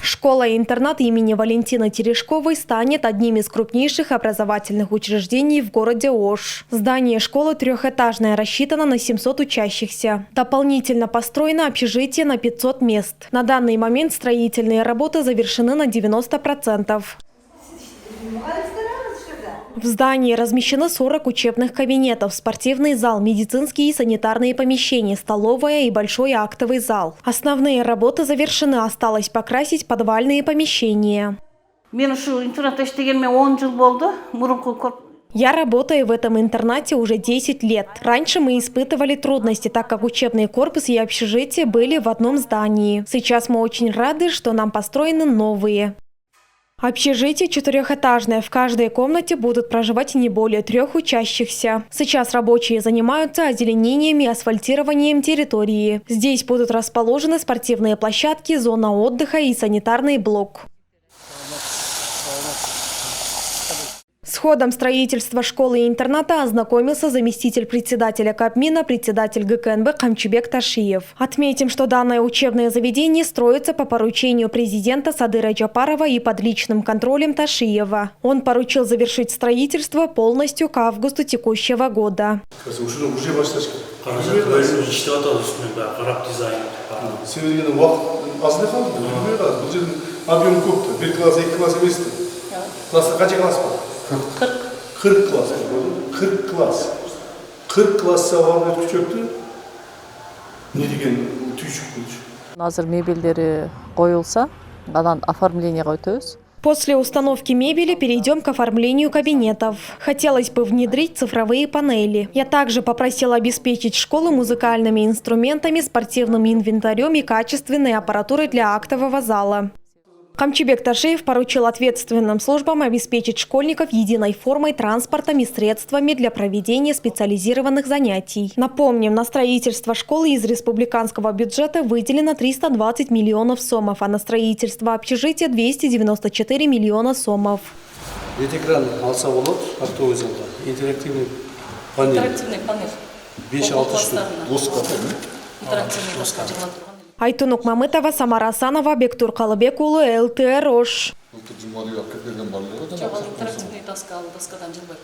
Школа-интернат имени Валентины Терешковой станет одним из крупнейших образовательных учреждений в городе Ош. Здание школы трехэтажное, рассчитано на 700 учащихся. Дополнительно построено общежитие на 500 мест. На данный момент строительные работы завершены на 90%. В здании размещены 40 учебных кабинетов, спортивный зал, медицинские и санитарные помещения, столовая и большой актовый зал. Основные работы завершены, осталось покрасить подвальные помещения. Я работаю в этом интернате уже 10 лет. Раньше мы испытывали трудности, так как учебный корпус и общежитие были в одном здании. Сейчас мы очень рады, что нам построены новые. Общежитие четырехэтажное. В каждой комнате будут проживать не более 3 учащихся. Сейчас рабочие занимаются озеленением и асфальтированием территории. Здесь будут расположены спортивные площадки, зона отдыха и санитарный блок. С ходом строительства школы и интерната ознакомился заместитель председателя Кабмина, председатель ГКНБ Камчибек Ташиев. Отметим, что данное учебное заведение строится по поручению президента Садыра Джапарова и под личным контролем Ташиева. Он поручил завершить строительство полностью к августу текущего года. Kırk klas. 40 класс сабағын өткізді. Не деген түйшік болды. Азыр мебельдері қойылса, анан оформлениеге өтөбүз. После установки мебели перейдем к оформлению кабинетов. Хотелось бы внедрить цифровые панели. Я также попросила обеспечить школу музыкальными инструментами, спортивным инвентарем и качественной аппаратурой для актового зала. Камчибек Ташиев поручил ответственным службам обеспечить школьников единой формой, транспортом и средствами для проведения специализированных занятий. Напомним, на строительство школы из республиканского бюджета выделено 320 миллионов сомов, а на строительство общежития 294 миллиона сомов. Экран алса болот, автобус залда. Интерактивный панель. Интерактивный панель. 5-6 доска. Интерактивный доска. Айтунук Мамытова, Самара Асанова, Бектур Калыбек уулу, ЛТР Ош. Интерактивный доска, доскадан жылбайт.